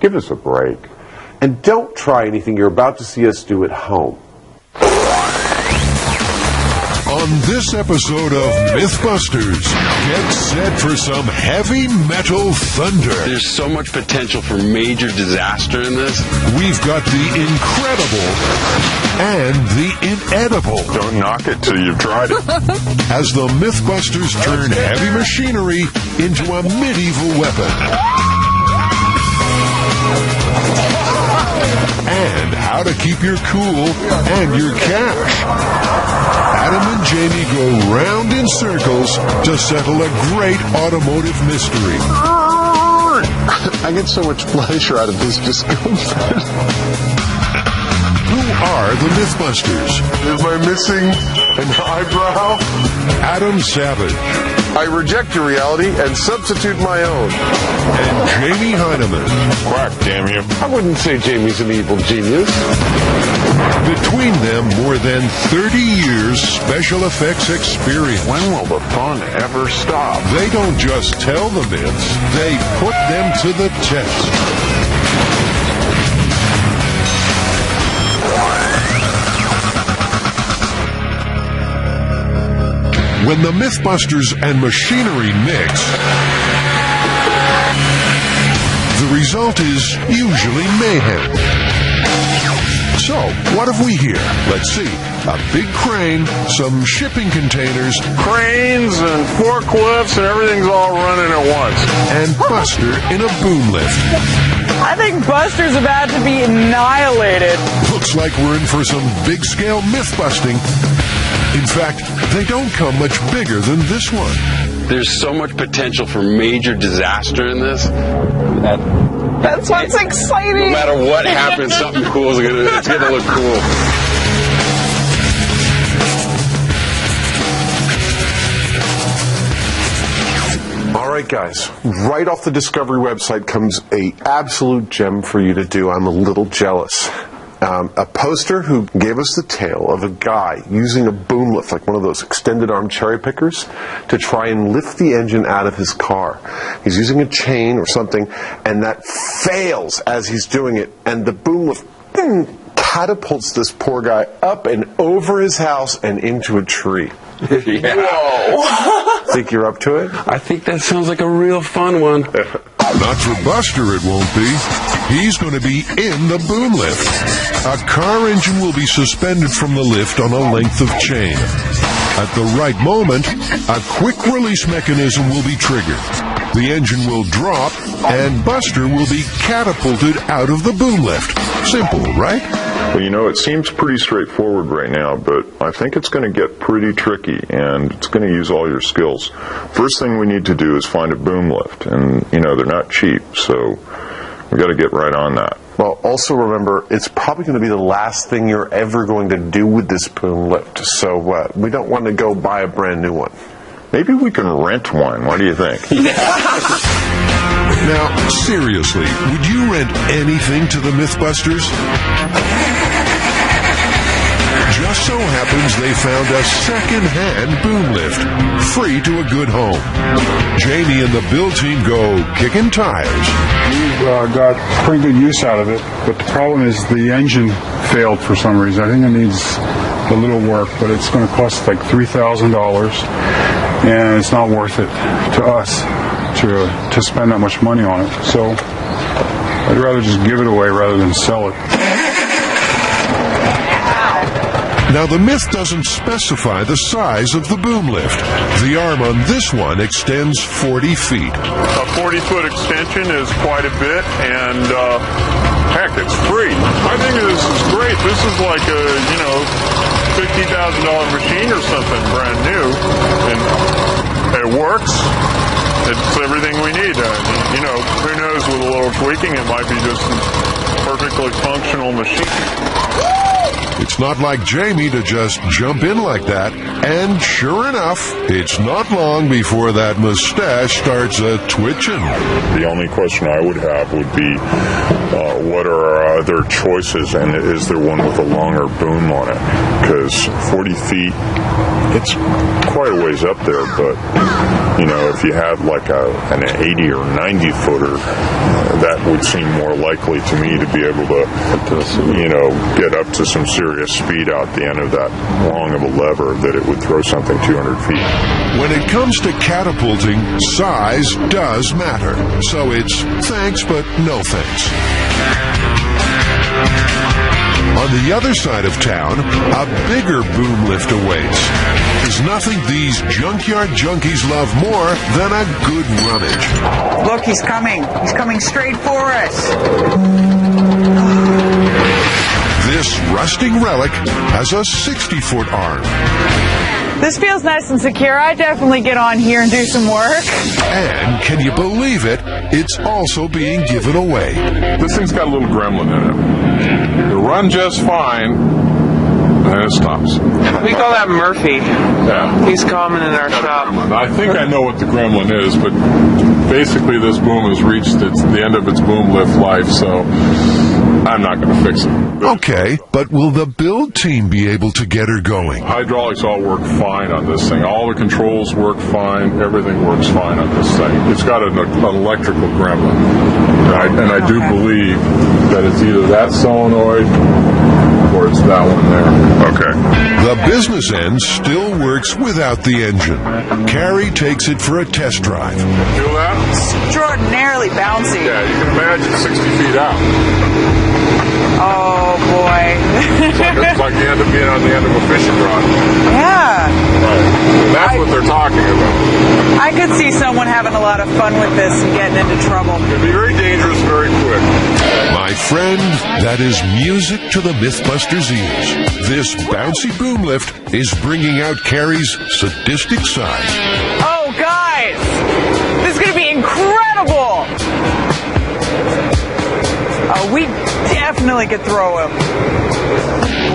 Give us a break. And don't try anything you're about to see us do at home. On this episode of Mythbusters, get set for some heavy metal thunder. There's so much potential for major disaster in this. We've got the incredible and the inedible. Don't knock it till you've tried it. As the Mythbusters turn heavy machinery into a medieval weapon. And how to keep your cool and your cash. Adam and Jamie go round in circles to settle a great automotive mystery. I get so much pleasure out of this discomfort. Who are the Mythbusters? Am I missing an eyebrow? Adam Savage. I reject your reality and substitute my own. And Jamie Heineman. Quack, damn you. I wouldn't say Jamie's an evil genius. Between them, more than 30 years special effects experience. When will the fun ever stop? They don't just tell the myths, they put them to the test. When the Mythbusters and machinery mix, the result is usually mayhem. So, what have we here? Let's see. A big crane, some shipping containers, Cranes and forklifts and everything's all running at once. and Buster in a boom lift. I think Buster's about to be annihilated. Looks like we're in for some big-scale myth-busting. In fact, they don't come much bigger than this one. There's so much potential for major disaster in this. That's what's exciting. No matter what happens, something cool is it's gonna look cool. All right, guys. Right off the Discovery website comes a absolute gem for you to do. I'm a little jealous. A poster who gave us the tale of a guy using a boom lift, like one of those extended arm cherry pickers, to try and lift the engine out of his car. He's using a chain or something, and that fails as he's doing it, and the boom lift catapults this poor guy up and over his house and into a tree. Yeah. Whoa. Think you're up to it? I think that sounds like a real fun one. Not for Buster, it won't be. He's going to be in the boom lift. A car engine will be suspended from the lift on a length of chain. At the right moment, a quick release mechanism will be triggered. The engine will drop, and Buster will be catapulted out of the boom lift. Simple, right? Well, you know, it seems pretty straightforward right now, but I think it's going to get pretty tricky, and it's going to use all your skills. First thing we need to do is find a boom lift, and, you know, they're not cheap, so we got to get right on that. Well, also remember, it's probably going to be the last thing you're ever going to do with this boom lift, so we don't want to go buy a brand new one. Maybe we can rent one. What do you think? Now, seriously, would you rent anything to the Mythbusters? Just so happens they found a second-hand boom lift, free to a good home. Jamie and the build team go kicking tires. We've got pretty good use out of it, but the problem is the engine failed for some reason. I think it needs a little work, but it's going to cost like $3,000, and it's not worth it to us to spend that much money on it. So I'd rather just give it away rather than sell it. Now, the myth doesn't specify the size of the boom lift. The arm on this one extends 40 feet. A 40-foot extension is quite a bit, and heck, it's free. I think this is great. This is like a, $50,000 machine or something, brand new, and it works. It's everything we need. Who knows, with a little tweaking, it might be just a perfectly functional machine. It's not like Jamie to just jump in like that. And sure enough, it's not long before that mustache starts twitching. The only question I would have would be, what are our other choices, and is there one with a longer boom on it? Because 40 feet It's quite a ways up there, but you know, if you had like an 80 or 90 footer, that would seem more likely to me to be able to, you know, get up to some serious speed out the end of that long of a lever that it would throw something 200 feet. When it comes to catapulting, size does matter. So it's thanks, but no thanks. On the other side of town, a bigger boom lift awaits. There's nothing these junkyard junkies love more than a good rummage. Look, he's coming. He's coming straight for us. This rusting relic has a 60-foot arm. This feels nice and secure. I definitely get on here and do some work. And can you believe it? It's also being given away. This thing's got a little gremlin in it. It'll run just fine, and then it stops. We call that Murphy. Yeah. He's common in our shop. I think I know what the gremlin is, but basically this boom has reached the end of its boom lift life, so I'm not going to fix it. Okay, but will the build team be able to get her going? Hydraulics all work fine on this thing. All the controls work fine. Everything works fine on this thing. It's got an electrical gremlin. And I do believe that it's either that solenoid or it's that one there. Okay. The business end still works without the engine. Carrie takes it for a test drive. Feel that? Extraordinarily bouncy. Yeah, you can imagine 60 feet out. Oh, boy. It's like you end up being on the end of a fishing rod. Yeah. Right. And that's what they're talking about. I could see someone having a lot of fun with this and getting into trouble. It'd be very dangerous very quick. My friend, that is music to the Mythbusters' ears. This bouncy boom lift is bringing out Carrie's sadistic side. Oh, guys! This is going to be incredible! Oh, we definitely could throw him.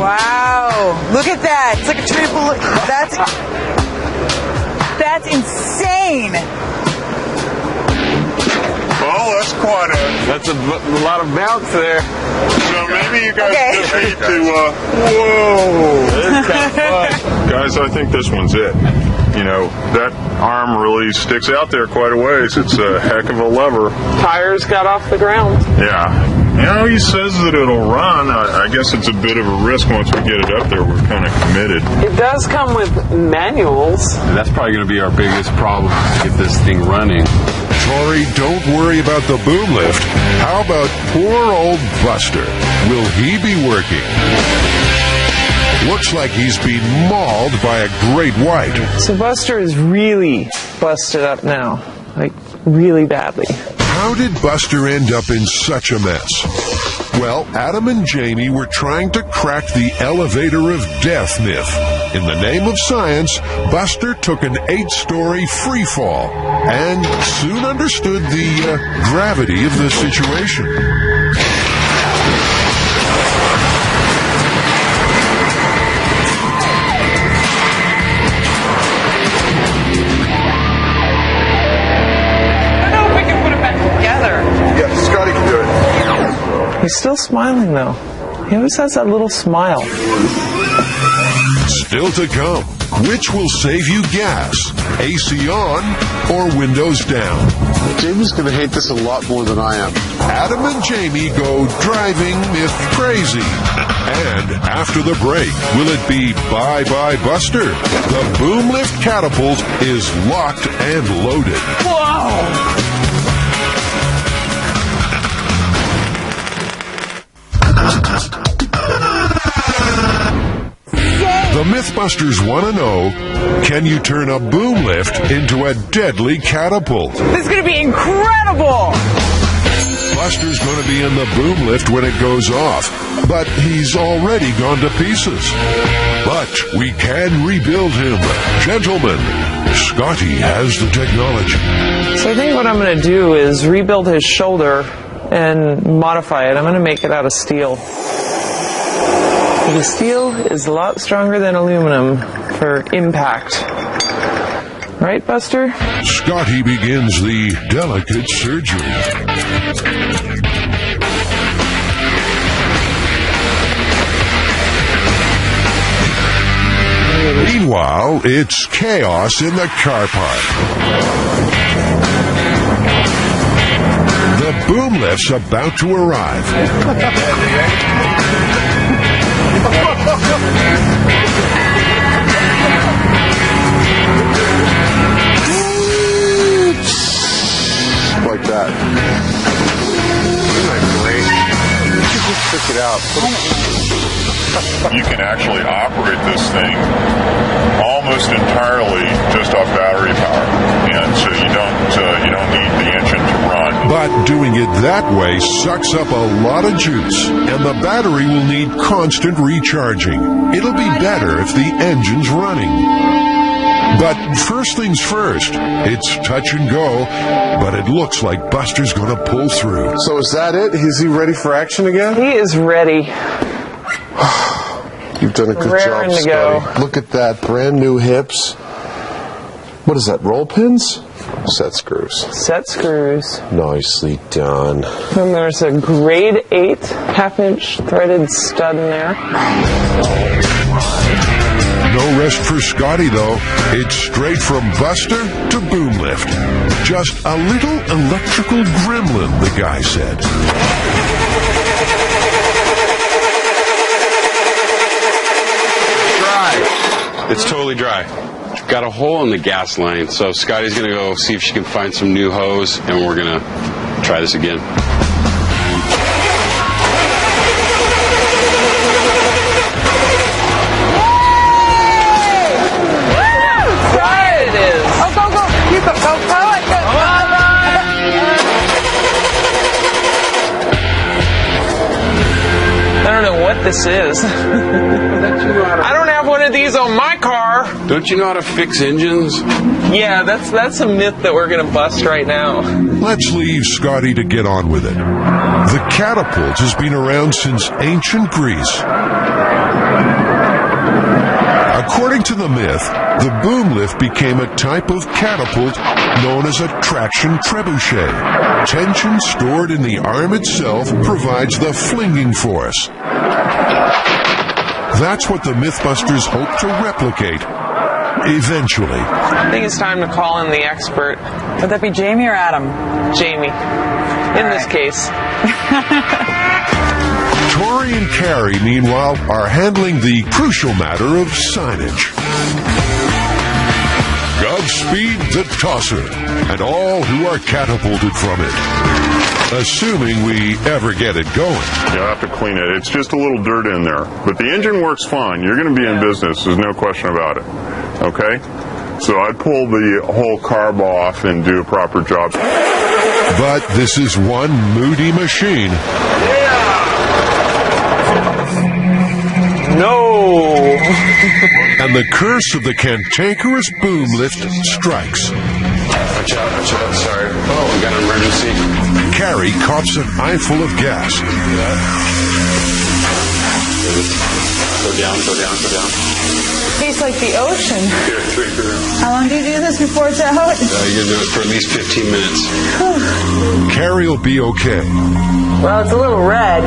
Wow. Look at that. It's like a trampoline. That's insane. Well, that's quite That's a lot of bounce there. So maybe you guys just need to, It's kind of fun. Guys, I think this one's it. You know, that arm really sticks out there quite a ways. It's a heck of a lever. Tires got off the ground. Yeah. You know, he says that it'll run. I guess it's a bit of a risk once we get it up there. We're kind of committed. It does come with manuals. That's probably going to be our biggest problem to get this thing running. Tori, don't worry about the boom lift. How about poor old Buster? Will he be working? Looks like he's been mauled by a great white. So Buster is really busted up now. Like, really badly. How did Buster end up in such a mess? Well, Adam and Jamie were trying to crack the elevator of death myth. In the name of science, Buster took an 8-story free fall and soon understood the gravity of the situation. He's still smiling, though. He always has that little smile. Still to come, which will save you gas? AC on or windows down? Jamie's going to hate this a lot more than I am. Adam and Jamie go driving myth crazy. And after the break, will it be bye-bye Buster? The boom lift catapult is locked and loaded. Whoa! The Mythbusters want to know, can you turn a boom lift into a deadly catapult? This is going to be incredible! Buster's going to be in the boom lift when it goes off, but he's already gone to pieces. But we can rebuild him. Gentlemen, Scotty has the technology. So I think what I'm going to do is rebuild his shoulder and modify it. I'm going to make it out of steel. The steel is a lot stronger than aluminum for impact. Right, Buster? Scotty begins the delicate surgery. Meanwhile, it's chaos in the car park. The boom lift's about to arrive. Like that. Isn't that great? You should just check it out. You can actually operate this thing almost entirely just off battery power, and so you don't need the engine to run. But doing it that way sucks up a lot of juice, and the battery will need constant recharging. It'll be better if the engine's running. But first things first, it's touch and go, but it looks like Buster's going to pull through. So is that it? Is he ready for action again? He is ready. You've done a good Raring job, to go. Scotty. Look at that, brand new hips. What is that, roll pins? Set screws. Set screws. Nicely done. And there's a grade 8 half-inch threaded stud in there. No rest for Scotty, though. It's straight from Buster to boom lift. Just a little electrical gremlin, the guy said. Dry. It's totally dry. Got a hole in the gas line, so Scotty's going to go see if she can find some new hose, and we're going to try this again. This is. I don't have one of these on my car. Don't you know how to fix engines? Yeah, that's a myth that we're going to bust right now. Let's leave Scotty to get on with it. The catapult has been around since ancient Greece. According to the myth, the boom lift became a type of catapult known as a traction trebuchet. Tension stored in the arm itself provides the flinging force. That's what the Mythbusters hope to replicate eventually. I think it's time to call in the expert. Would that be Jamie or Adam? Jamie, in this case. Tori and Carrie, meanwhile, are handling the crucial matter of signage. Godspeed the tosser, and all who are catapulted from it. Assuming we ever get it going. You'll have to clean it. It's just a little dirt in there. But the engine works fine. You're going to be in business. There's no question about it. Okay? So I'd pull the whole carb off and do a proper job. But this is one moody machine. No! And the curse of the cantankerous boom lift strikes. Watch out, sorry. Oh, we got an emergency. Carrie coughs an eyeful of gas. Go down. Tastes like the ocean. Here. How long do you do this before it's out? You're going to do it for at least 15 minutes. Carrie will be okay. Well, it's a little red. A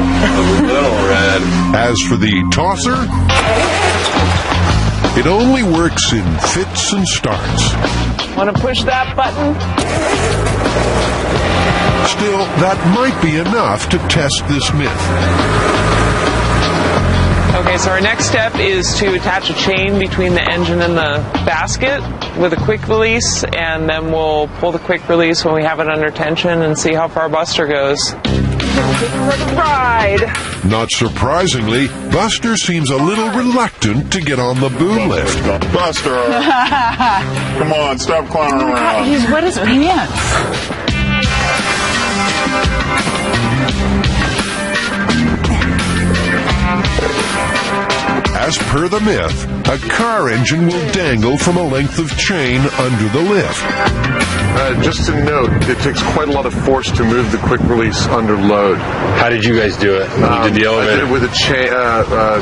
little red. As for the tosser, it only works in fits and starts. Want to push that button? Still, that might be enough to test this myth. Okay, so our next step is to attach a chain between the engine and the basket with a quick release, and then we'll pull the quick release when we have it under tension and see how far Buster goes. Ride! Not surprisingly, Buster seems a little reluctant to get on the boom lift. Buster! Come on, stop clowning around. He's wet his pants. As per the myth, a car engine will dangle from a length of chain under the lift. Just to note, it takes quite a lot of force to move the quick release under load. How did you guys do it? You did the elevator? I did it with a chain,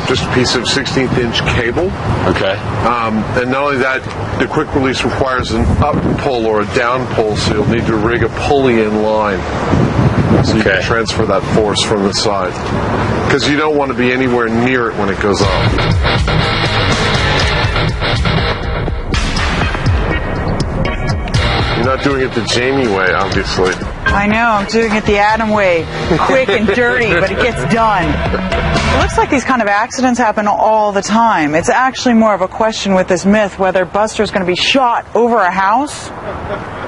just a piece of 16th-inch cable. Okay. And not only that, the quick release requires an up pull or a down pull, so you'll need to rig a pulley in line so you can transfer that force from the side. Because you don't want to be anywhere near it when it goes off. doing it the Jamie way, obviously. I know, I'm doing it the Adam way. Quick and dirty, but it gets done. It looks like these kind of accidents happen all the time. It's actually more of a question with this myth whether Buster's going to be shot over a house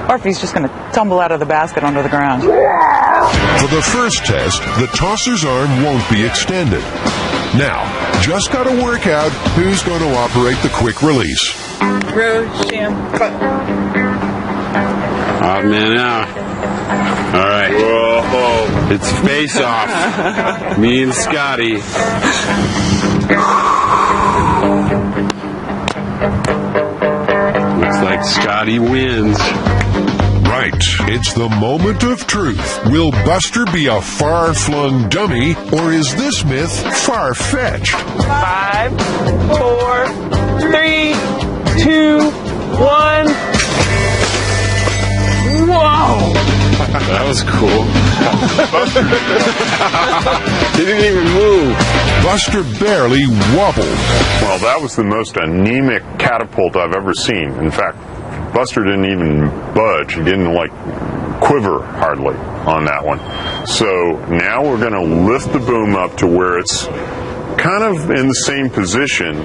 or if he's just going to tumble out of the basket onto the ground. For the first test, the tosser's arm won't be extended. Now, just got to work out who's going to operate the quick release. Odd man out. All right. Whoa. It's face off. Me and Scotty. Looks like Scotty wins. Right, it's the moment of truth. Will Buster be a far-flung dummy, or is this myth far-fetched? 5, 4, 3, 2, 1. Whoa! That was cool. He didn't even move. Buster barely wobbled. Well, that was the most anemic catapult I've ever seen. In fact, Buster didn't even budge. He didn't, quiver hardly on that one. So now we're going to lift the boom up to where it's kind of in the same position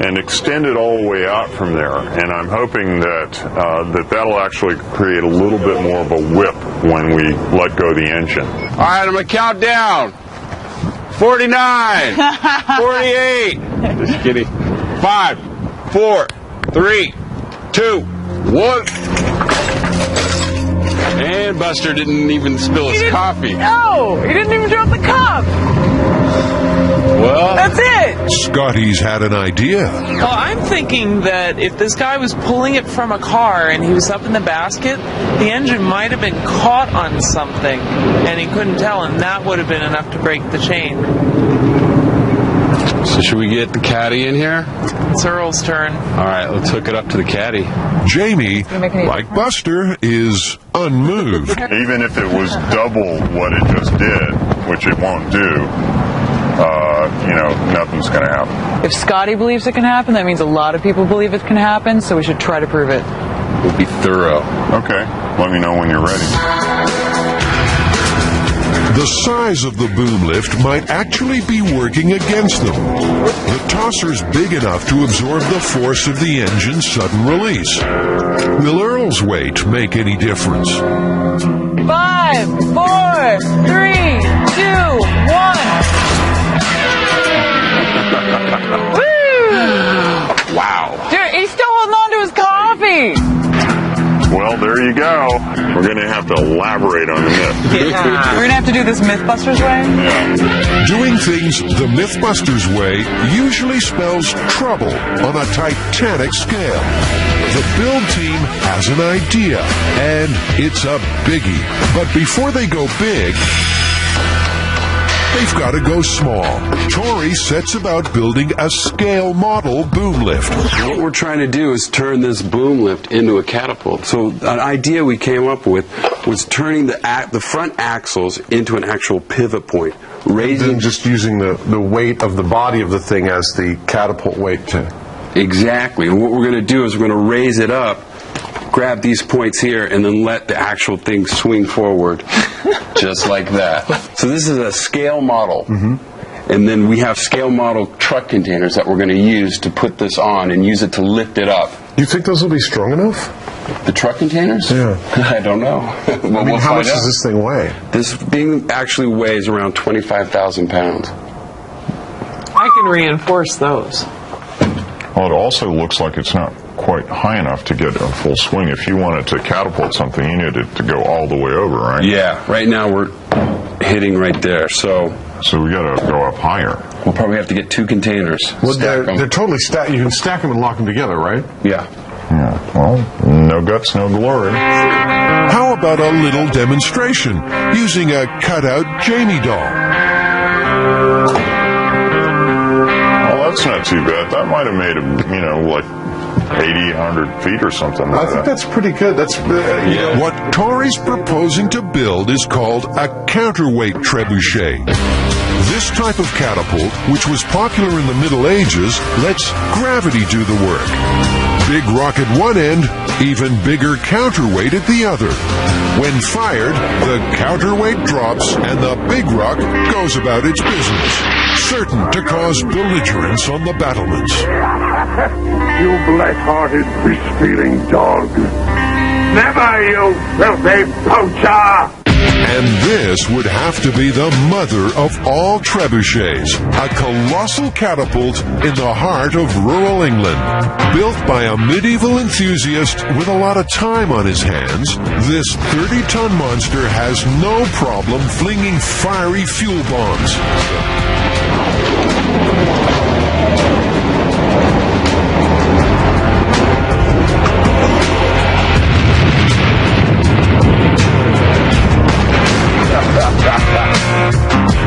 and extend it all the way out from there. And I'm hoping that that'll actually create a little bit more of a whip when we let go of the engine. All right, I'm going to count down. 49, 48. Just kidding. 5, 4, 3, 2, 1. And Buster didn't even spill his coffee. No, he didn't even drop the cup. Well, That's it. Scotty's had an idea. Well, I'm thinking that if this guy was pulling it from a car and he was up in the basket, the engine might have been caught on something and he couldn't tell, and that would have been enough to break the chain. so should we get the caddy in here? It's Earl's turn. All right, let's hook it up to the caddy. Jamie, like Buster, is unmoved. Even if it was double what it just did, which it won't do, nothing's going to happen. If Scotty believes it can happen, that means a lot of people believe it can happen, so we should try to prove it. We'll be thorough. Okay, let me know when you're ready. The size of the boom lift might actually be working against them. The tosser's big enough to absorb the force of the engine's sudden release. Will Earl's weight make any difference? 5, 4, 3, 2, 1. Woo! Wow. Dude, he's still holding on to his coffee. Well, there you go. We're going to have to elaborate on the myth. We're going to have to do this Mythbusters way? Yeah. Doing things the Mythbusters way usually spells trouble on a titanic scale. The build team has an idea, and it's a biggie. But before they go big, they've got to go small. Tori sets about building a scale model boom lift. What we're trying to do is turn this boom lift into a catapult. So an idea we came up with was turning the front axles into an actual pivot point. Raising, just using the weight of the body of the thing as the catapult weight to... Exactly. And what we're going to do is we're going to raise it up, grab these points here, and then let the actual thing swing forward. Just like that. So this is a scale model. Mm-hmm. And then we have scale model truck containers that we're going to use to put this on and use it to lift it up. You think those will be strong enough? The truck containers? Yeah. I don't know. We'll how much out. does this thing weigh? This thing actually weighs around 25,000 pounds. I can reinforce those. Well, it also looks like it's not quite high enough to get a full swing. If you wanted to catapult something, you need it to go all the way over, right? Yeah. Right now we're hitting right there. So we got to go up higher. we'll probably have to get 2 containers. Well, Stack 'em. they're totally stacked. You can stack them and lock them together, right? Yeah. Yeah. Well, no guts, no glory. How about a little demonstration using a cutout Jamie doll? Well, that's not too bad. That might have made him, like 80, 100 feet or something like I think that's pretty good. That's What Tori's proposing to build is called a counterweight trebuchet. This type of catapult, which was popular in the Middle Ages, lets gravity do the work. Big rock at one end, even bigger counterweight at the other. When fired, the counterweight drops and the big rock goes about its business, certain to cause belligerence on the battlements. You black-hearted, fish-stealing dog. Never, you filthy poacher! And this would have to be the mother of all trebuchets, a colossal catapult in the heart of rural England. Built by a medieval enthusiast with a lot of time on his hands, this 30-ton monster has no problem flinging fiery fuel bombs.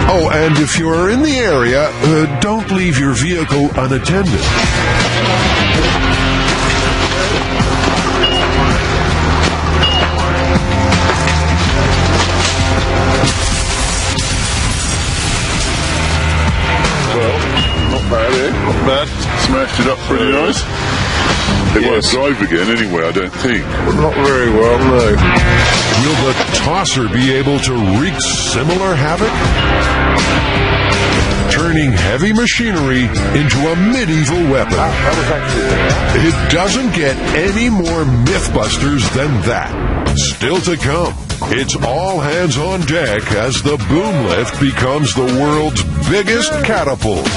Oh, and if you're in the area, don't leave your vehicle unattended. Well, not bad, eh? Not bad. Smashed it up pretty nice. It won't drive again anyway, I don't think. Not very well, no. Will the tosser be able to wreak similar havoc? Turning heavy machinery into a medieval weapon. It doesn't get any more Mythbusters than that. Still to come, it's all hands on deck as the boom lift becomes the world's biggest catapult.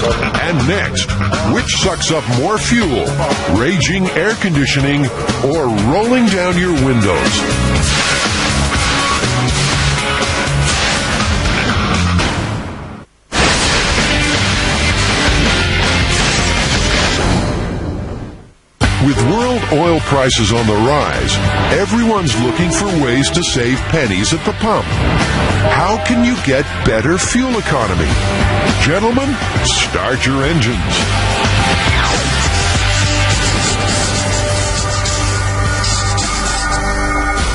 And next, which sucks up more fuel, raging air conditioning, or rolling down your windows? With world oil prices on the rise, everyone's looking for ways to save pennies at the pump. How can you get better fuel economy? Gentlemen, start your engines.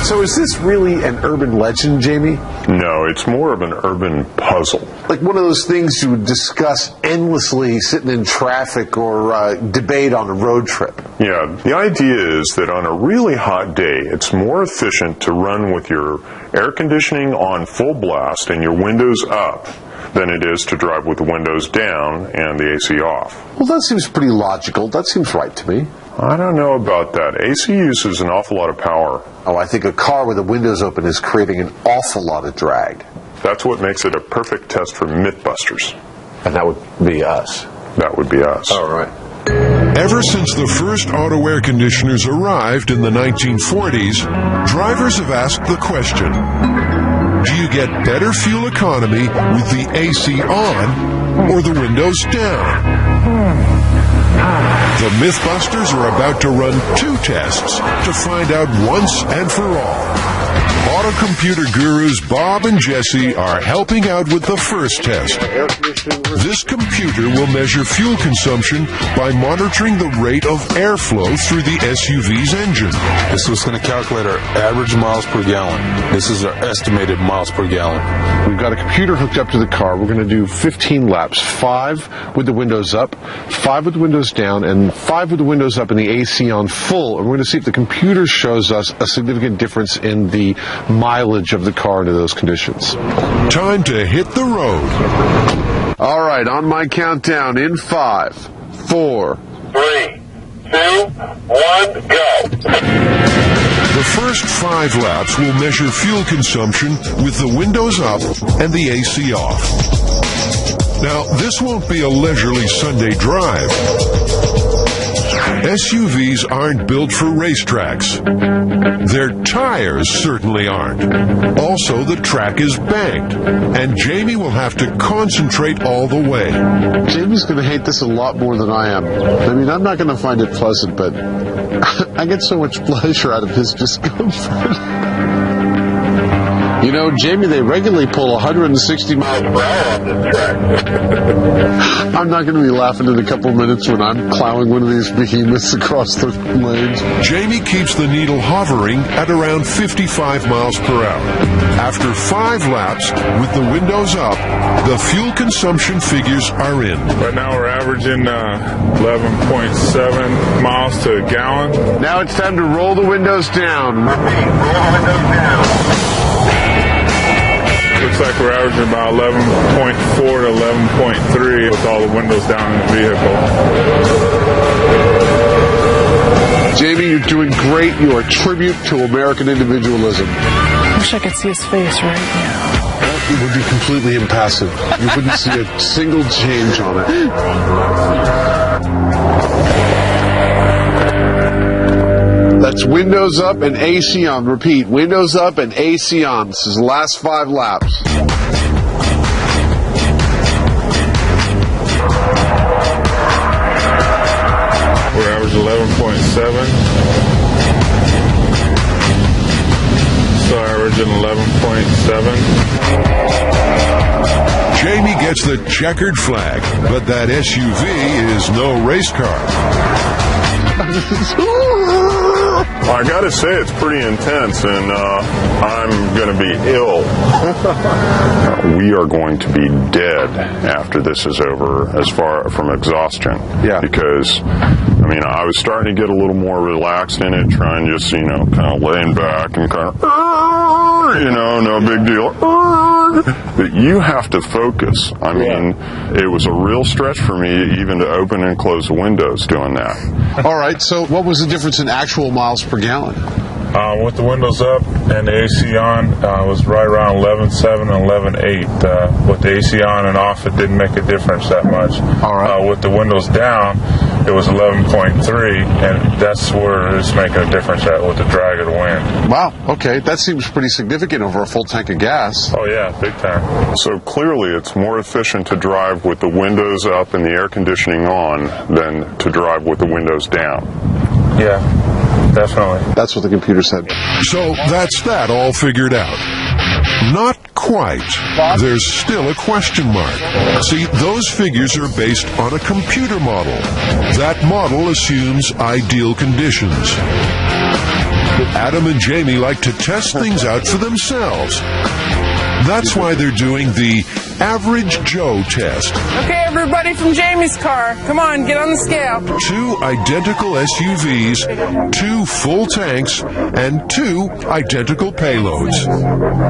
So is this really an urban legend, Jamie? No, it's more of an urban puzzle. Like one of those things you would discuss endlessly sitting in traffic or debate on a road trip. Yeah, the idea is that on a really hot day, it's more efficient to run with your air conditioning on full blast and your windows up than it is to drive with the windows down and the AC off. Well, that seems pretty logical. That seems right to me. I don't know about that. AC uses an awful lot of power. Oh, I think a car with the windows open is creating an awful lot of drag. That's what makes it a perfect test for Mythbusters. And that would be us. That would be us. All right. Ever since the first auto air conditioners arrived in the 1940s, drivers have asked the question, do you get better fuel economy with the AC on or the windows down? The Mythbusters are about to run 2 tests to find out once and for all. Auto computer gurus Bob and Jesse are helping out with the first test. This computer will measure fuel consumption by monitoring the rate of airflow through the SUV's engine. This was going to calculate our average miles per gallon. This is our estimated miles per gallon. We've got a computer hooked up to the car. We're going to do 15 laps, 5 with the windows up, 5 with the windows down, and 5 with the windows up and the AC on full. And we're going to see if the computer shows us a significant difference in the mileage of the car under those conditions. Time to hit the road. All right, on my countdown, in 5, 4, 3, 2, 1, go! The first 5 laps will measure fuel consumption with the windows up and the AC off. Now, this won't be a leisurely Sunday drive. SUVs aren't built for racetracks. Their tires certainly aren't. Also, the track is banked, and Jamie will have to concentrate all the way. Jamie's going to hate this a lot more than I am. I mean, I'm not going to find it pleasant, but I get so much pleasure out of his discomfort. You know, Jamie, they regularly pull 160 miles per hour on this track. I'm not going to be laughing in a couple of minutes when I'm plowing one of these behemoths across the lanes. Jamie keeps the needle hovering at around 55 miles per hour. After 5 laps, with the windows up, the fuel consumption figures are in. Right now we're averaging 11.7 miles to a gallon. Now it's time to roll the windows down. Roll the windows down. Looks like we're averaging about 11.4 to 11.3 with all the windows down in the vehicle. Jamie, you're doing great. You are a tribute to American individualism. I wish I could see his face right now. It would be completely impassive. You wouldn't see a single change on it. That's windows up and AC on. Repeat, windows up and AC on. This is the last 5 laps. We're averaging 11.7. So averaging 11.7. Jamie gets the checkered flag, but that SUV is no race car. I gotta say, it's pretty intense, and I'm gonna be ill. We are going to be dead after this is over, as far from exhaustion. Yeah. Because, I mean, I was starting to get a little more relaxed in it, trying just, you know, kind of laying back and kind of, you know, no big deal. But you have to focus. I mean, it was a real stretch for me even to open and close the windows doing that. All right, so what was the difference in actual miles per gallon? With the windows up and the AC on, it was right around 11.7 and 11.8. With the AC on and off, it didn't make a difference that much. All right. With the windows down, it was 11.3, and that's where it's making a difference at with the drag of the wind. Wow, okay, that seems pretty significant over a full tank of gas. Oh yeah, big time. So clearly it's more efficient to drive with the windows up and the air conditioning on than to drive with the windows down. Yeah, definitely. That's what the computer said. So that's that all figured out. Not quite. There's still a question mark. See, those figures are based on a computer model. That model assumes ideal conditions. Adam and Jamie like to test things out for themselves. That's why they're doing the Average Joe test. Okay, everybody from Jamie's car. Come on, get on the scale. 2 identical SUVs, 2 full tanks, and 2 identical payloads.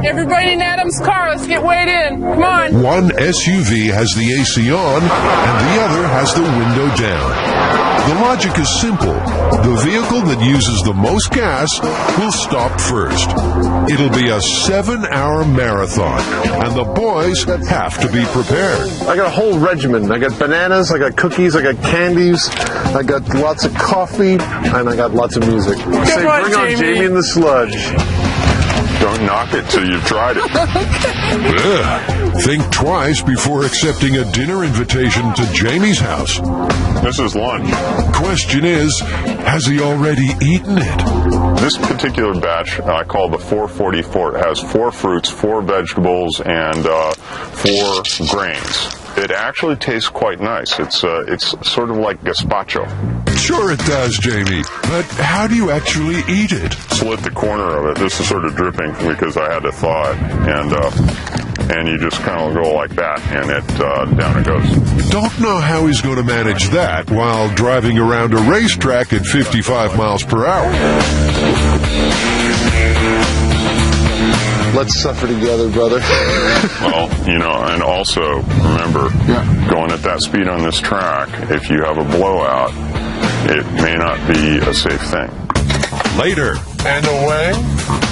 Everybody in Adam's car, let's get weighed in. Come on. One SUV has the AC on, and the other has the window down. The logic is simple. The vehicle that uses the most gas will stop first. It'll be a 7-hour marathon, and the boys have to be prepared. I got a whole regimen. I got bananas, I got cookies, I got candies, I got lots of coffee, and I got lots of music. Say, bring on Jamie and the sludge. Don't knock it till you've tried it. Ugh. Think twice before accepting a dinner invitation to Jamie's house. This is lunch. Question is, has he already eaten it? This particular batch I call the 444. It has 4 fruits, 4 vegetables, and 4 grains. It actually tastes quite nice. It's sort of like gazpacho. Sure it does, Jamie. But how do you actually eat it? Slit the corner of it. This is sort of dripping because I had to thaw it, and you just kind of go like that, and it down it goes. Don't know how he's going to manage that while driving around a racetrack at 55 miles per hour. Let's suffer together, brother. Well, you know, and also remember, going at that speed on this track, if you have a blowout, it may not be a safe thing. Later. And away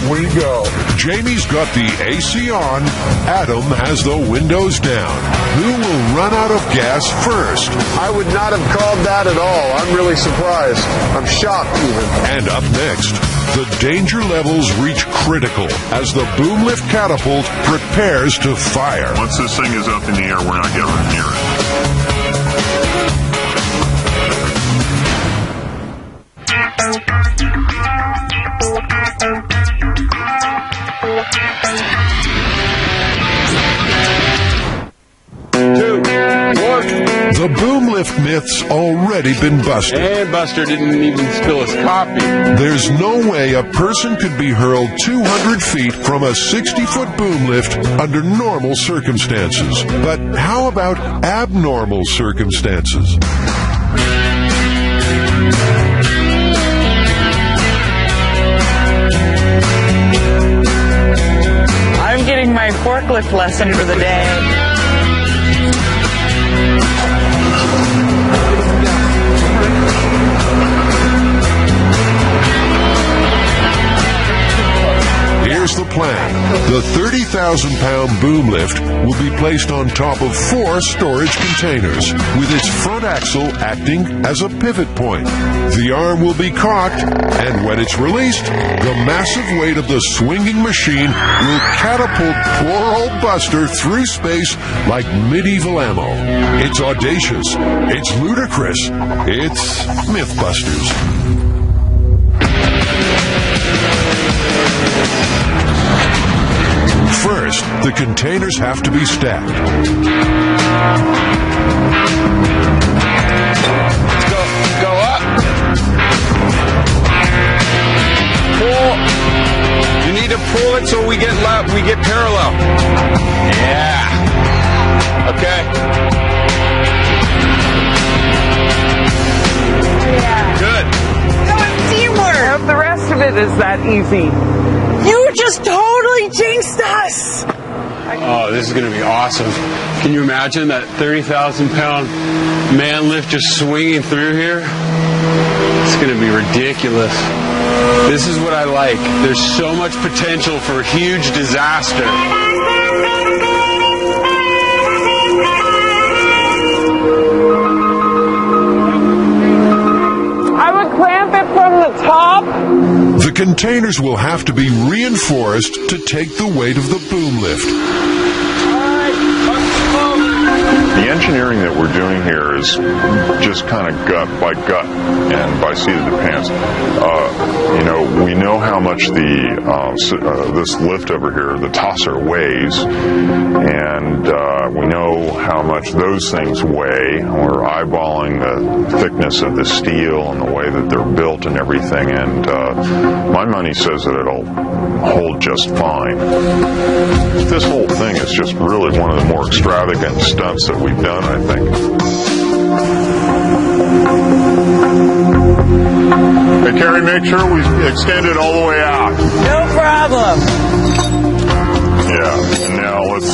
we go. Jamie's got the AC on. Adam has the windows down. Who will run out of gas first? I would not have called that at all. I'm really surprised. I'm shocked even. And up next, the danger levels reach critical as the boom lift catapult prepares to fire. Once this thing is up in the air, we're not getting near it. The boom lift myth's already been busted. And Buster didn't even spill his coffee. There's no way a person could be hurled 200 feet from a 60-foot boom lift under normal circumstances. But how about abnormal circumstances? I'm getting my forklift lesson for the day. Here's the plan. The 30,000-pound boom lift will be placed on top of 4 storage containers, with its front axle acting as a pivot point. The arm will be cocked, and when it's released, the massive weight of the swinging machine will catapult poor old Buster through space like medieval ammo. It's audacious. It's ludicrous. It's Mythbusters. First, the containers have to be stacked. Go up. Pull. You need to pull it so we get parallel. Yeah. Okay. Good. Teamwork! The rest of it is that easy. You just totally jinxed us! Oh, this is going to be awesome. Can you imagine that 30,000-pound man lift just swinging through here? It's going to be ridiculous. This is what I like. There's so much potential for a huge disaster. I would clamp it from the top. The containers will have to be reinforced to take the weight of the boom lift. The engineering that we're doing here is just kind of gut and by seat of the pants. We know how much this lift over here, the tosser, weighs, and we know how much those things weigh. We're eyeballing the thickness of the steel and the way that they're built and everything, and my money says that it'll hold just fine. This whole thing is just really one of the more extravagant stunts that we've done, I think. Hey, Carrie, make sure we extend it all the way out. No problem. Yeah, and now let's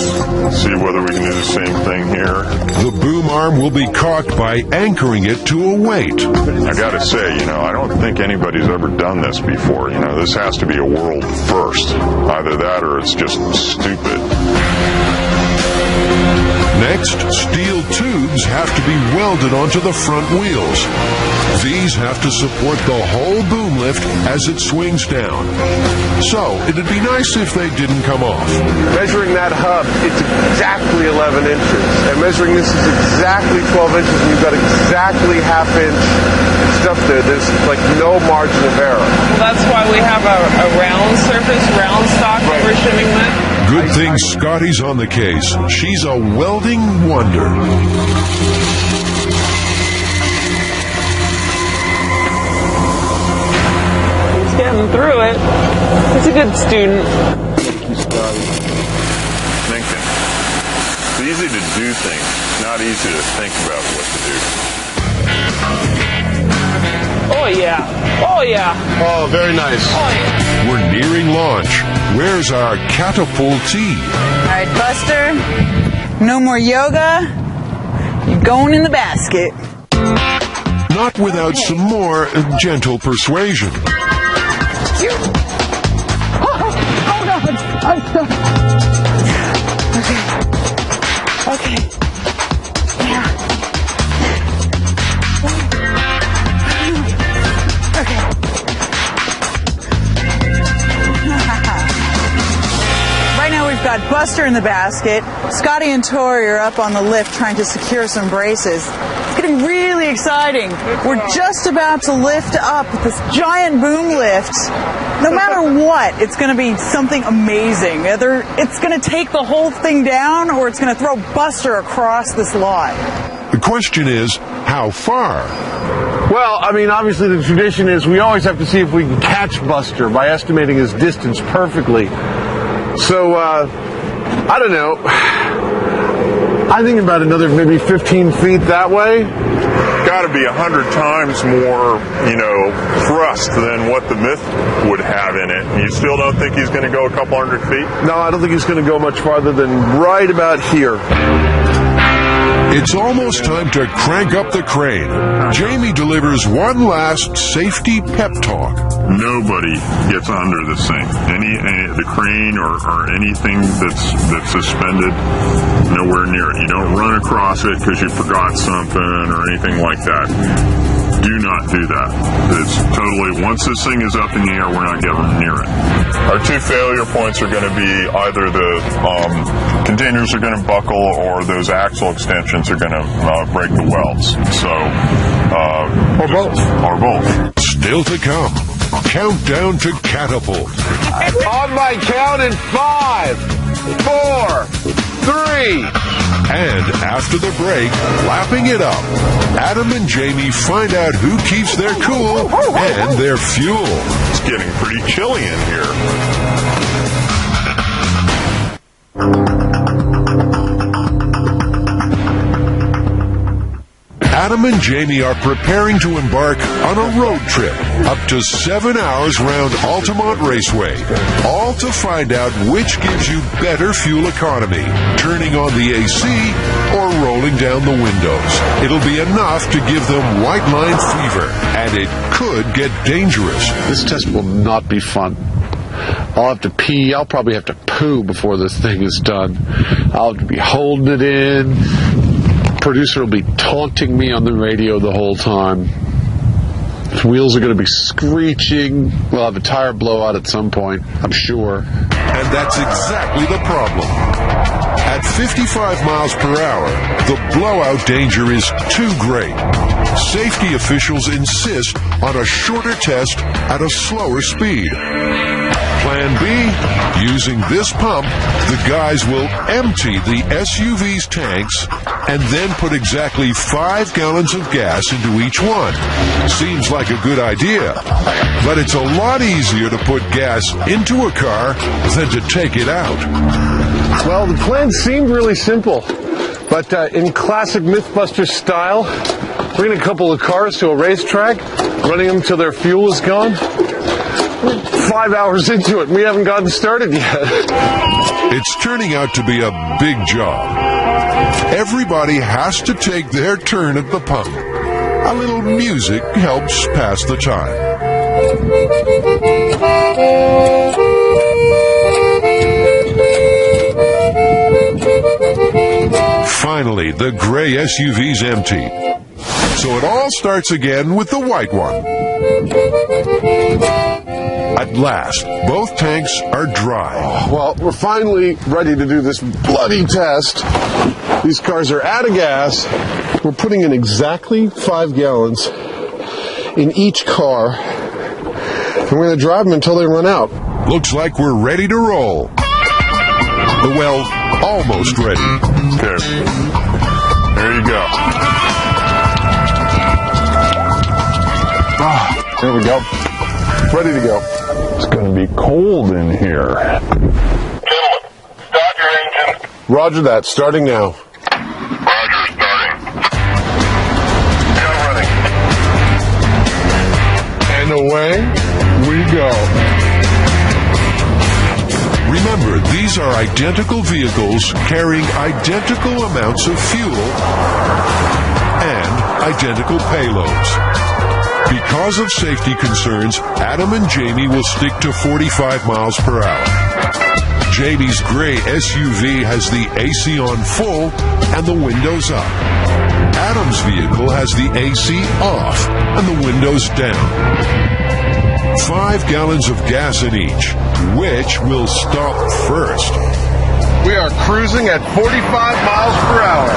see whether we can do the same thing here. The boom arm will be cocked by anchoring it to a weight. I gotta say, I don't think anybody's ever done this before. This has to be a world first. Either that or it's just stupid. Next, steel tubes have to be welded onto the front wheels. These have to support the whole boom lift as it swings down. So, it'd be nice if they didn't come off. Measuring that hub, it's exactly 11 inches. And measuring this is exactly 12 inches, and you've got exactly half-inch stuff there. There's like no margin of error. Well, that's why we have a round surface, round stock that we're shimming with. Good thing Scotty's on the case. She's a welding wonder. He's getting through it. He's a good student. Thinking. It's easy to do things, not easy to think about what to do. Oh, yeah. Oh, yeah. Oh, very nice. Oh, yeah. We're nearing launch. Where's our catapultee? All right, Buster. No more yoga. You're going in the basket. Not without some more gentle persuasion. Oh no! Okay. Yeah. Okay. Right now we've got Buster in the basket. Scotty and Tori are up on the lift trying to secure some braces. It's getting really exciting. We're just about to lift up this giant boom lift. No matter what, it's going to be something amazing. Either it's going to take the whole thing down or it's going to throw Buster across this lot. The question is, how far? Well, I mean, obviously the tradition is we always have to see if we can catch Buster by estimating his distance perfectly. So, I don't know. I think about another maybe 15 feet that way. Got to be 100 times more, thrust than what the Myth would have in it. You still don't think he's going to go a couple hundred feet? No, I don't think he's going to go much farther than right about here. It's almost time to crank up the crane. Jamie delivers one last safety pep talk. Nobody gets under this thing. The crane or anything that's suspended, nowhere near it. You don't run across it because you forgot something or anything like that. Do not do that. It's totally, once this thing is up in the air, we're not getting near it. Our two failure points are going to be either the containers are going to buckle or those axle extensions are going to break the welds. So, or both. Still to come. Countdown to catapult. On my count in 5, 4, 3. And after the break, lapping it up, Adam and Jamie find out who keeps their cool and their fuel. It's getting pretty chilly in here. Adam and Jamie are preparing to embark on a road trip up to 7 hours round Altamont Raceway, all to find out which gives you better fuel economy, turning on the AC or rolling down the windows. It'll be enough to give them white line fever, and it could get dangerous. This test will not be fun. I'll have to pee. I'll probably have to poo before this thing is done. I'll have to be holding it in. Producer will be taunting me on the radio the whole time. The wheels are going to be screeching. We'll have a tire blowout at some point, I'm sure. And that's exactly the problem. At 55 miles per hour, the blowout danger is too great. Safety officials insist on a shorter test at a slower speed. Plan B, using this pump, the guys will empty the SUV's tanks and then put exactly 5 gallons of gas into each one. Seems like a good idea, but it's a lot easier to put gas into a car than to take it out. Well, the plan seemed really simple, but in classic Mythbusters style, bringing a couple of cars to a racetrack, running them till their fuel is gone. 5 hours into it, we haven't gotten started yet. It's turning out to be a big job. Everybody has to take their turn at the pump. A little music helps pass the time. Finally, the gray SUV's empty. So it all starts again with the white one. At last, both tanks are dry. Well, we're finally ready to do this bloody test. These cars are out of gas. We're putting in exactly 5 gallons in each car. And we're going to drive them until they run out. Looks like we're ready to roll. Well, almost ready. Okay. There you go. There we go. Ready to go. It's going to be cold in here. Gentlemen, start your engine. Roger that. Starting now. Roger, starting. Now running. And away we go. Remember, these are identical vehicles carrying identical amounts of fuel and identical payloads. Because of safety concerns, Adam and Jamie will stick to 45 miles per hour. Jamie's gray SUV has the AC on full and the windows up. Adam's vehicle has the AC off and the windows down. 5 gallons of gas in each. Which will stop first? We are cruising at 45 miles per hour.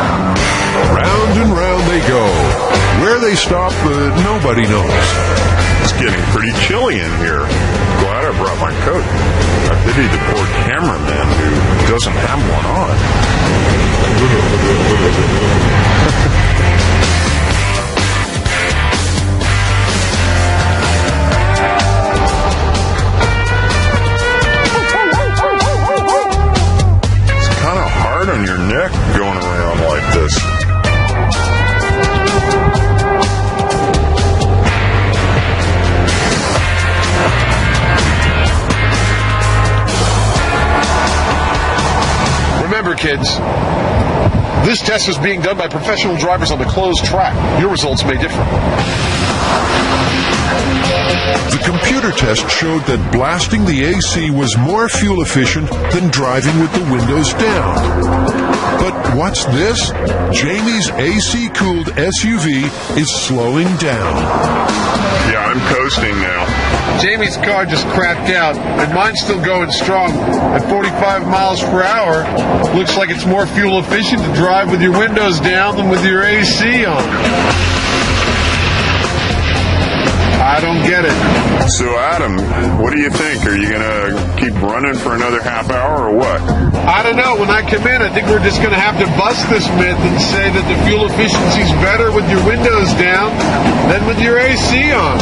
Round and round they go. Where they stop, nobody knows. It's getting pretty chilly in here. Glad I brought my coat. I pity the poor cameraman who doesn't have one on. It's kind of hard on your neck going around like this. Remember, kids, this test is being done by professional drivers on a closed track. Your results may differ. The computer test showed that blasting the AC was more fuel efficient than driving with the windows down. But what's this? Jamie's AC-cooled SUV is slowing down. Yeah, I'm coasting now. Jamie's car just crapped out, and mine's still going strong at 45 miles per hour. Looks like it's more fuel efficient to drive with your windows down than with your AC on. I don't get it. So, Adam, what do you think? Are you going to keep running for another half hour or what? I don't know. When I come in, I think we're just going to have to bust this myth and say that the fuel efficiency's better with your windows down than with your AC on.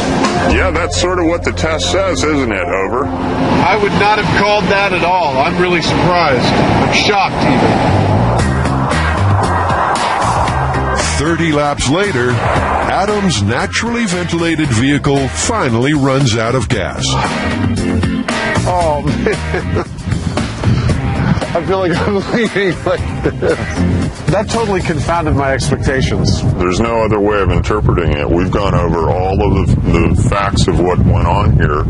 Yeah, that's sort of what the test says, isn't it? Over. I would not have called that at all. I'm really surprised. I'm shocked, even. 30 laps later, Adam's naturally ventilated vehicle finally runs out of gas. Oh, man. I feel like I'm leaving like this. That totally confounded my expectations. There's no other way of interpreting it. We've gone over all of the facts of what went on here.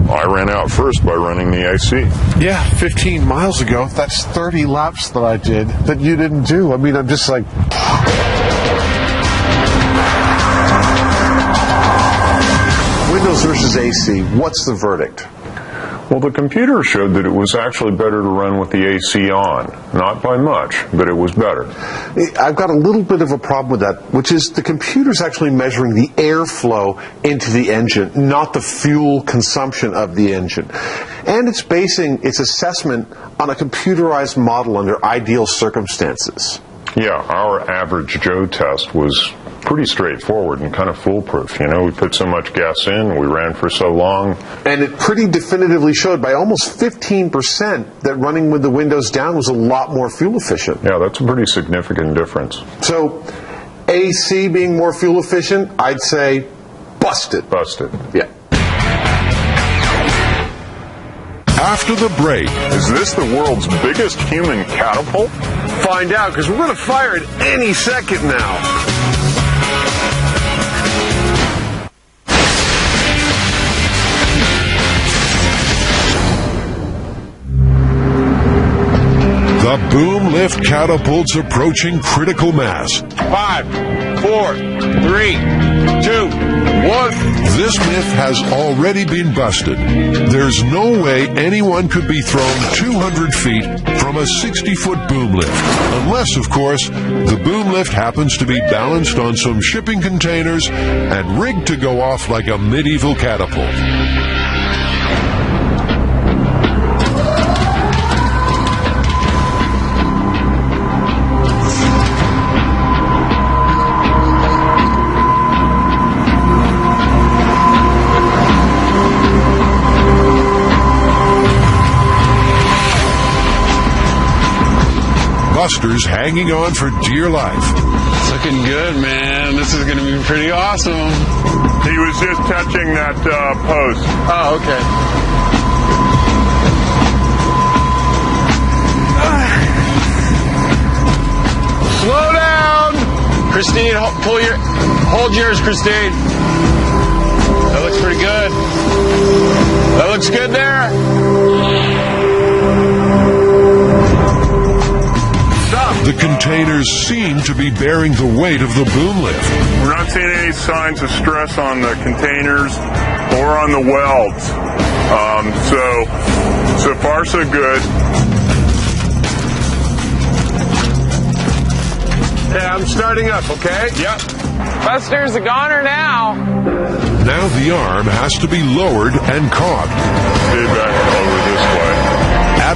I ran out first by running the AC. Yeah, 15 miles ago. That's 30 laps that I did that you didn't do. I mean, I'm just like... Windows versus AC, what's the verdict? Well, the computer showed that it was actually better to run with the AC on. Not by much, but it was better. I've got a little bit of a problem with that, which is the computer's actually measuring the airflow into the engine, not the fuel consumption of the engine. And it's basing its assessment on a computerized model under ideal circumstances. Yeah, our average Joe test was pretty straightforward and kind of foolproof. You know, we put so much gas in, we ran for so long. And it pretty definitively showed by almost 15% that running with the windows down was a lot more fuel efficient. Yeah, that's a pretty significant difference. So, AC being more fuel efficient, I'd say busted. Busted. Yeah. After the break, Is this the world's biggest human catapult? Find out, because we're going to fire it any second now. the boom lift catapult's approaching critical mass. 5, 4, 3, 2, 1. This myth has already been busted. There's no way anyone could be thrown 200 feet from a 60-foot boom lift. Unless, of course, the boom lift happens to be balanced on some shipping containers and rigged to go off like a medieval catapult. Buster's hanging on for dear life. It's looking good, man. This is going to be pretty awesome. He was just touching that post. Oh, okay. Slow down! Christine, hold yours, Christine. That looks pretty good. That looks good there. The containers seem to be bearing the weight of the boom lift. We're not seeing any signs of stress on the containers or on the welds. So far so good. Yeah, I'm starting up, okay? Yep. Buster's a goner now. Now the arm has to be lowered and cocked. Stay back over this way.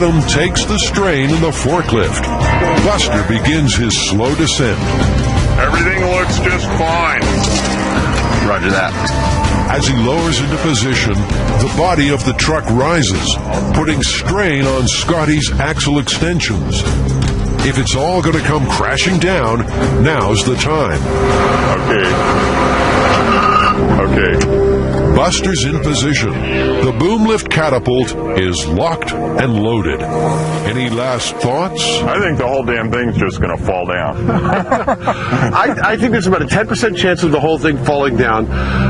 Adam takes the strain in the forklift. Buster begins his slow descent. Everything looks just fine. Roger that. As he lowers into position, the body of the truck rises, putting strain on Scotty's axle extensions. If it's all going to come crashing down, now's the time. Okay. Buster's in position. The boom lift catapult is locked and loaded. Any last thoughts? I think the whole damn thing's just going to fall down. I think there's about a 10% chance of the whole thing falling down,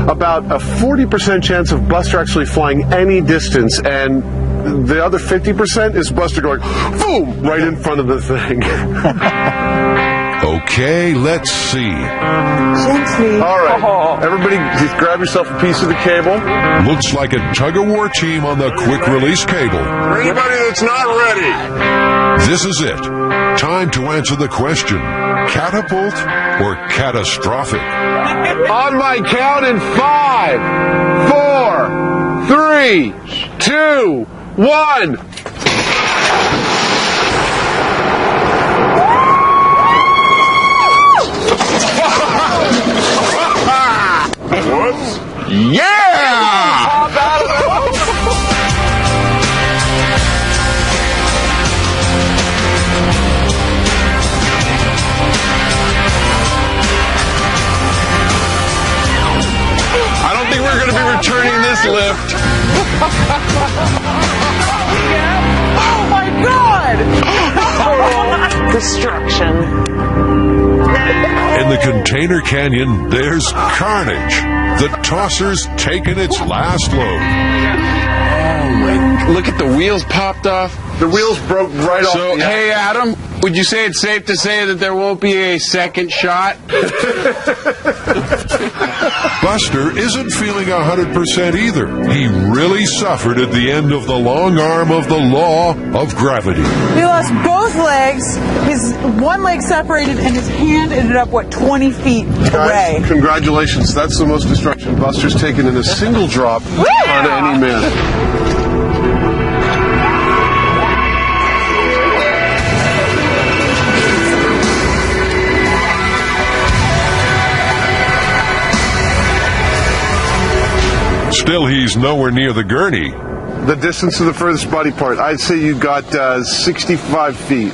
about a 40% chance of Buster actually flying any distance, and the other 50% is Buster going, boom, right in front of the thing. Okay, let's see. Gently. All right, everybody just grab yourself a piece of the cable. Looks like a tug-of-war team on the quick-release cable. For anybody that's not ready. This is it. Time to answer the question, catapult or catastrophic? On my count in 5, 4, 3, 2, 1. Whoops. Yeah! I don't think we're going to be returning this lift. Oh my God! Destruction. In the container canyon, there's carnage. The tosser's taken its last load. Look at the wheels popped off. The wheels broke right off. So, hey, Adam, would you say it's safe to say that there won't be a second shot? Buster isn't feeling 100% either. He really suffered at the end of the long arm of the law of gravity. He lost both legs, his one leg separated, and his hand ended up, 20 feet away. Guys, congratulations. That's the most destruction Buster's taken in a single drop on any man. Still, he's nowhere near the gurney. The distance to the furthest body part, I'd say you got 65 feet.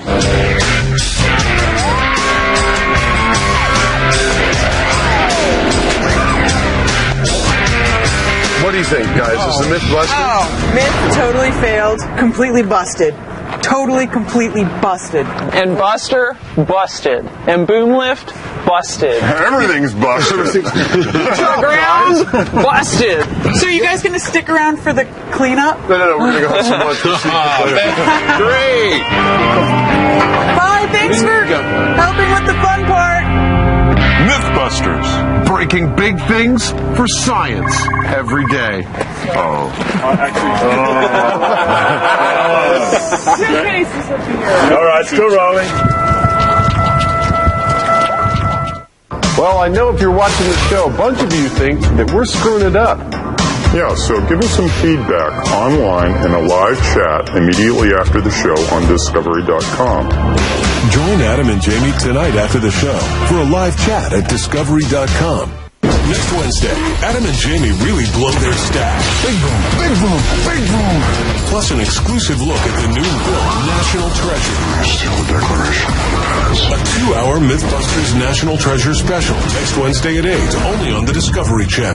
What do you think, guys? Is the myth busted? Oh, myth totally failed. Completely busted. Totally, completely busted. And Buster, busted. And boom lift, busted. Everything's busted. Ground, busted. So are you guys going to stick around for the cleanup? No, we're going to go have some lunch. Great! Bye, thanks for helping with the fun part. Mythbusters. Breaking big things for science every day. Oh. All right, still rolling. Well, I know if you're watching the show, a bunch of you think that we're screwing it up. Yeah, so give us some feedback online in a live chat immediately after the show on Discovery.com. Join Adam and Jamie tonight after the show for a live chat at Discovery.com. Next Wednesday, Adam and Jamie really blow their stack. Big boom, big boom, big boom. Plus an exclusive look at the new film, National Treasure. Still a declaration. A 2-hour Mythbusters National Treasure special. Next Wednesday at 8, only on the Discovery Channel.